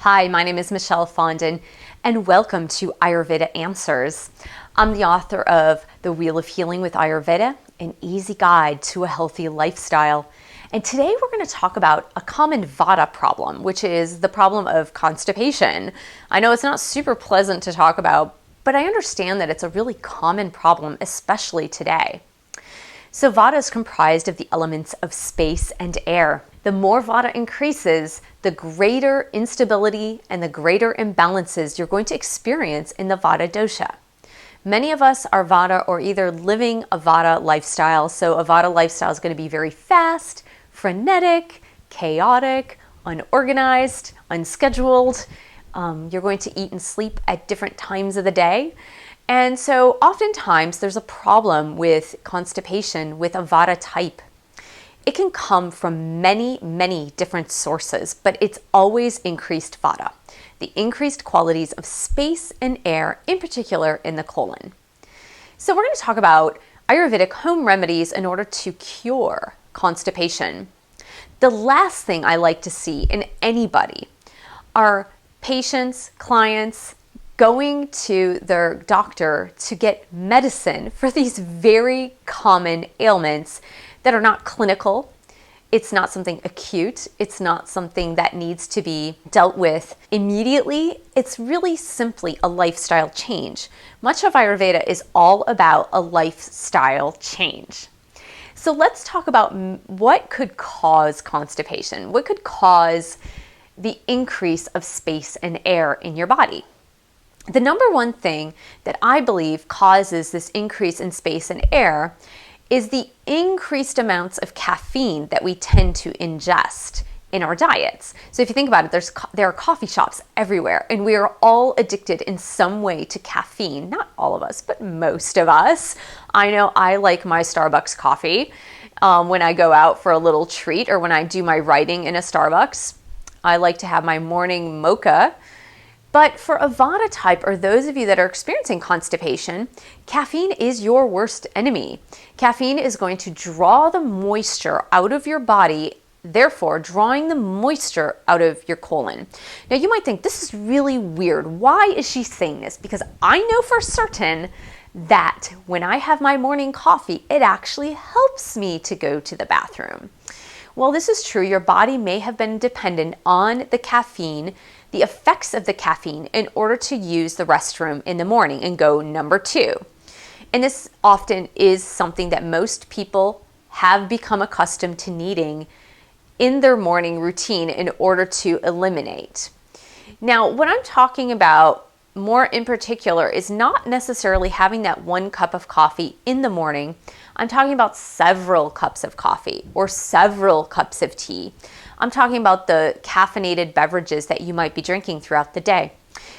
Hi, my name is Michelle Fondin, and welcome to Ayurveda Answers. I'm the author of The Wheel of Healing with Ayurveda, an easy guide to a healthy lifestyle. And today we're going to talk about a common vata problem, which is the problem of constipation. I know it's not super pleasant to talk about, but I understand that it's a really common problem, especially today. So vata is comprised of the elements of space and air. The more vata increases, the greater instability and the greater imbalances you're going to experience in the vata dosha. Many of us are vata or either living a vata lifestyle. So a vata lifestyle is going to be very fast, frenetic, chaotic, unorganized, unscheduled. You're going to eat and sleep at different times of the day. And so oftentimes there's a problem with constipation with a vata type. It can come from many different sources, but it's always increased vata, the increased qualities of space and air, in particular in the colon. So we're going to talk about Ayurvedic home remedies in order to cure constipation. The last thing I like to see in anybody are patients, clients, going to their doctor to get medicine for these very common ailments that are not clinical. It's not something acute. It's not something that needs to be dealt with immediately. It's really simply a lifestyle change. Much of Ayurveda is all about a lifestyle change. So let's talk about what could cause constipation. What could cause the increase of space and air in your body? The number one thing that I believe causes this increase in space and air is the increased amounts of caffeine that we tend to ingest in our diets. So if you think about it, there are coffee shops everywhere, and we are all addicted in some way to caffeine. Not all of us, but most of us. I know I like my Starbucks coffee when I go out for a little treat or when I do my writing in a Starbucks. I like to have my morning mocha. But for a vata type, or those of you that are experiencing constipation, caffeine is your worst enemy. Caffeine is going to draw the moisture out of your body, therefore drawing the moisture out of your colon. Now you might think, this is really weird. Why is she saying this? Because I know for certain that when I have my morning coffee, it actually helps me to go to the bathroom. Well, this is true. Your body may have been dependent on the caffeine, the effects of the caffeine, in order to use the restroom in the morning and go number 2. And this often is something that most people have become accustomed to needing in their morning routine in order to eliminate. Now, what I'm talking about more in particular is not necessarily having that 1 cup of coffee in the morning. I'm talking about several cups of coffee or several cups of tea. I'm talking about the caffeinated beverages that you might be drinking throughout the day.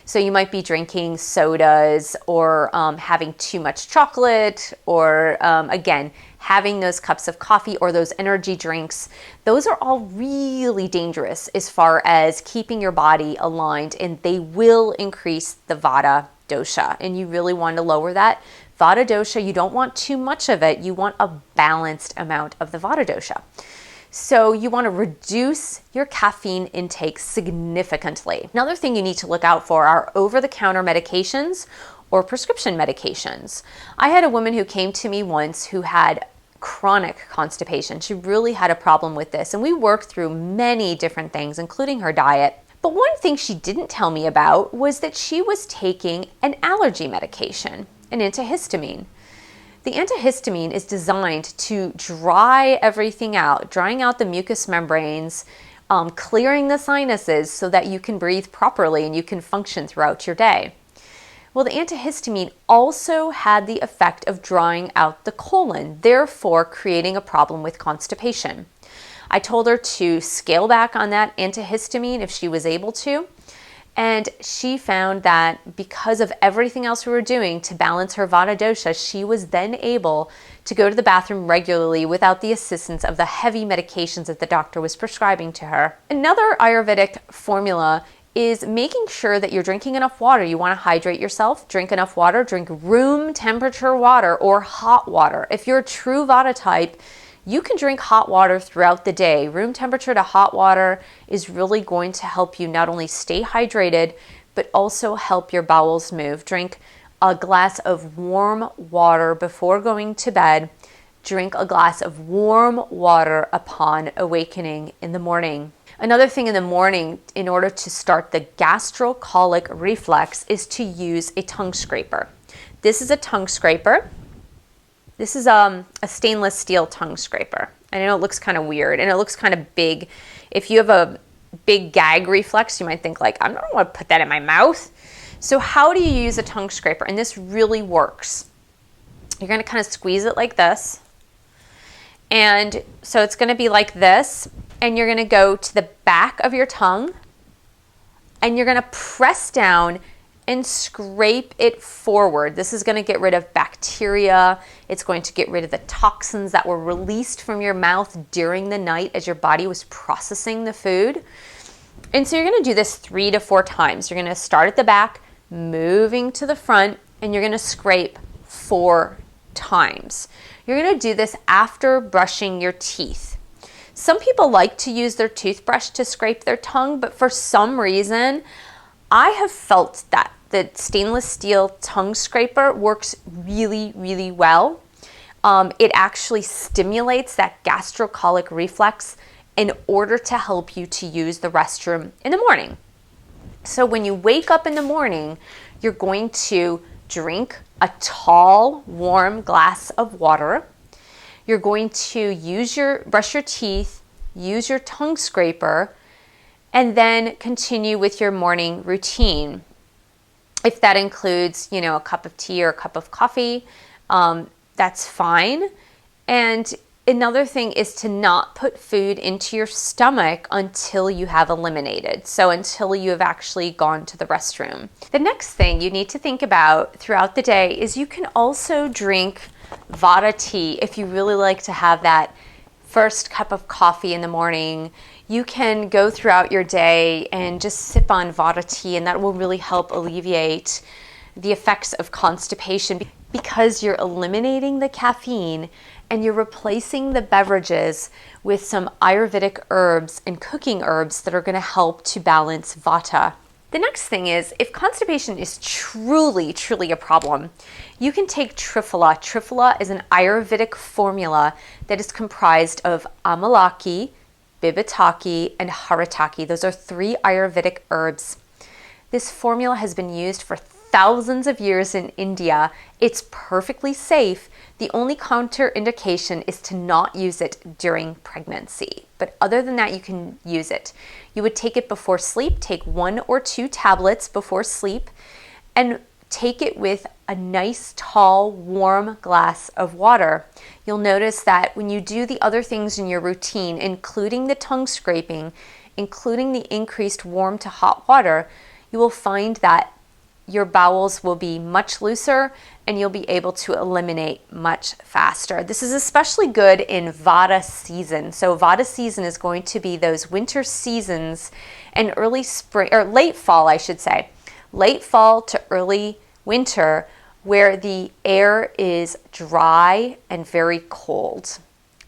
So you might be drinking sodas or having too much chocolate or, again, having those cups of coffee or those energy drinks. Those are all really dangerous as far as keeping your body aligned, and they will increase the Vata Dosha, and you really want to lower that. Vata Dosha, you don't want too much of it. You want a balanced amount of the Vata Dosha. So you want to reduce your caffeine intake significantly. Another thing you need to look out for are over-the-counter medications or prescription medications. I had a woman who came to me once who had chronic constipation. She really had a problem with this, and we worked through many different things, including her diet. But one thing she didn't tell me about was that she was taking an allergy medication, an antihistamine. The antihistamine is designed to dry everything out, drying out the mucous membranes, clearing the sinuses so that you can breathe properly and you can function throughout your day. Well, the antihistamine also had the effect of drying out the colon, therefore creating a problem with constipation. I told her to scale back on that antihistamine if she was able to. And she found that because of everything else we were doing to balance her Vata Dosha, she was then able to go to the bathroom regularly without the assistance of the heavy medications that the doctor was prescribing to her. Another Ayurvedic formula is making sure that you're drinking enough water. You want to hydrate yourself, drink enough water, drink room temperature water or hot water. If you're a true Vata type, You can drink hot water throughout the day. Room temperature to hot water is really going to help you not only stay hydrated, but also help your bowels move. Drink a glass of warm water before going to bed. Drink a glass of warm water upon awakening in the morning. Another thing in the morning, in order to start the gastrocolic reflex, is to use a tongue scraper. This is a tongue scraper. This is a stainless steel tongue scraper. I know it looks kind of weird and it looks kind of big. If you have a big gag reflex, you might think like, I don't want to put that in my mouth. So how do you use a tongue scraper? And this really works. You're going to kind of squeeze it like this. And so it's going to be like this. And you're going to go to the back of your tongue and you're going to press down and scrape it forward. This is going to get rid of bacteria. It's going to get rid of the toxins that were released from your mouth during the night as your body was processing the food. And so you're going to do this 3 to 4 times. You're going to start at the back, moving to the front, and you're going to scrape 4 times. You're going to do this after brushing your teeth. Some people like to use their toothbrush to scrape their tongue, but for some reason, I have felt that the stainless steel tongue scraper works really, really well. It actually stimulates that gastrocolic reflex in order to help you to use the restroom in the morning. So when you wake up in the morning, you're going to drink a tall, warm glass of water. You're going to brush your teeth, use your tongue scraper, and then continue with your morning routine. If that includes, a cup of tea or a cup of coffee, that's fine. And another thing is to not put food into your stomach until you have eliminated. So until you have actually gone to the restroom. The next thing you need to think about throughout the day is you can also drink vada tea if you really like to have that first cup of coffee in the morning. You can go throughout your day and just sip on vada tea, and that will really help alleviate the effects of constipation because you're eliminating the caffeine and you're replacing the beverages with some Ayurvedic herbs and cooking herbs that are going to help to balance vata. The next thing is, if constipation is truly, truly a problem, you can take Triphala. Triphala is an Ayurvedic formula that is comprised of amalaki, bibitaki, and haritaki. Those are 3 Ayurvedic herbs. This formula has been used for thousands of years in India. It's perfectly safe. The only contraindication is to not use it during pregnancy. But other than that, you can use it. You would take it before sleep, take 1 or 2 tablets before sleep, and take it with a nice, tall, warm glass of water. You'll notice that when you do the other things in your routine, including the tongue scraping, including the increased warm to hot water, you will find that your bowels will be much looser and you'll be able to eliminate much faster. This is especially good in Vata season. So Vata season is going to be those winter seasons and early spring, or late fall, I should say. Late fall to early winter, where the air is dry and very cold.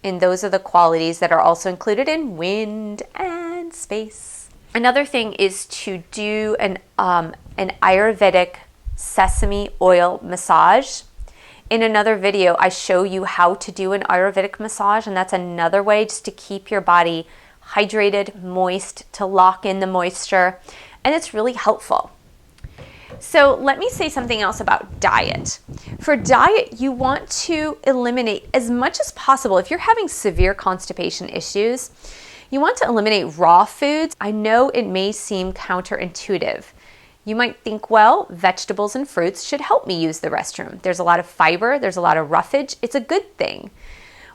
And those are the qualities that are also included in wind and space. Another thing is to do an Ayurvedic sesame oil massage. In another video, I show you how to do an Ayurvedic massage, and that's another way just to keep your body hydrated, moist, to lock in the moisture, and it's really helpful. So let me say something else about diet. For diet, you want to eliminate as much as possible. If you're having severe constipation issues, you want to eliminate raw foods. I know it may seem counterintuitive. You might think, well, vegetables and fruits should help me use the restroom. There's a lot of fiber, there's a lot of roughage. It's a good thing.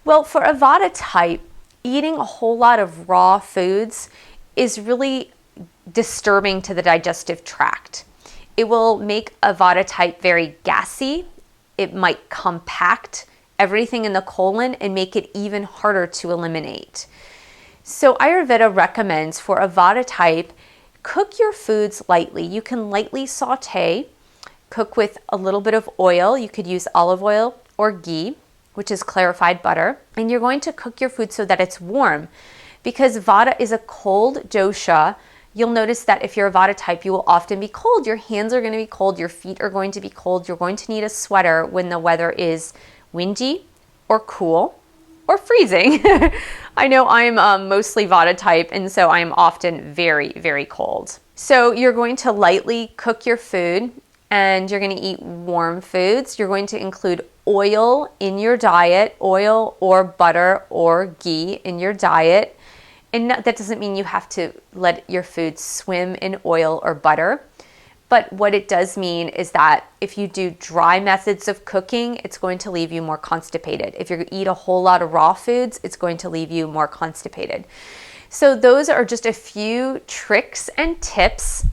Well, for a Vata type, eating a whole lot of raw foods is really disturbing to the digestive tract. It will make a Vata type very gassy. It might compact everything in the colon and make it even harder to eliminate. So Ayurveda recommends for a Vata type, cook your foods lightly. You can lightly saute, cook with a little bit of oil. You could use olive oil or ghee, which is clarified butter, and you're going to cook your food so that it's warm. Because Vata is a cold dosha, you'll notice that if you're a Vata type, you will often be cold. Your hands are going to be cold, your feet are going to be cold, you're going to need a sweater when the weather is windy or cool or freezing. I know I'm mostly Vata type, and so I'm often very, very cold. So you're going to lightly cook your food, and you're going to eat warm foods. You're going to include oil in your diet, oil or butter or ghee in your diet. And that doesn't mean you have to let your food swim in oil or butter. But what it does mean is that if you do dry methods of cooking, it's going to leave you more constipated. If you eat a whole lot of raw foods, it's going to leave you more constipated. So those are just a few tricks and tips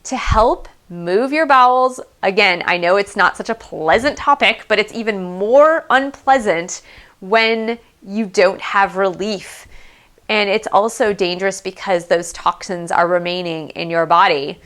to help move your bowels. Again, I know it's not such a pleasant topic, but it's even more unpleasant when you don't have relief. And it's also dangerous because those toxins are remaining in your body.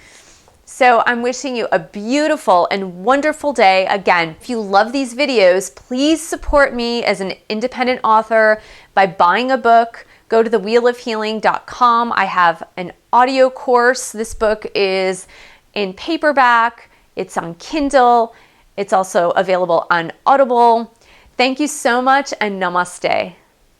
So I'm wishing you a beautiful and wonderful day. Again, if you love these videos, please support me as an independent author by buying a book. Go to thewheelofhealing.com. I have an audio course. This book is in paperback, it's on Kindle, it's also available on Audible. Thank you so much, and namaste.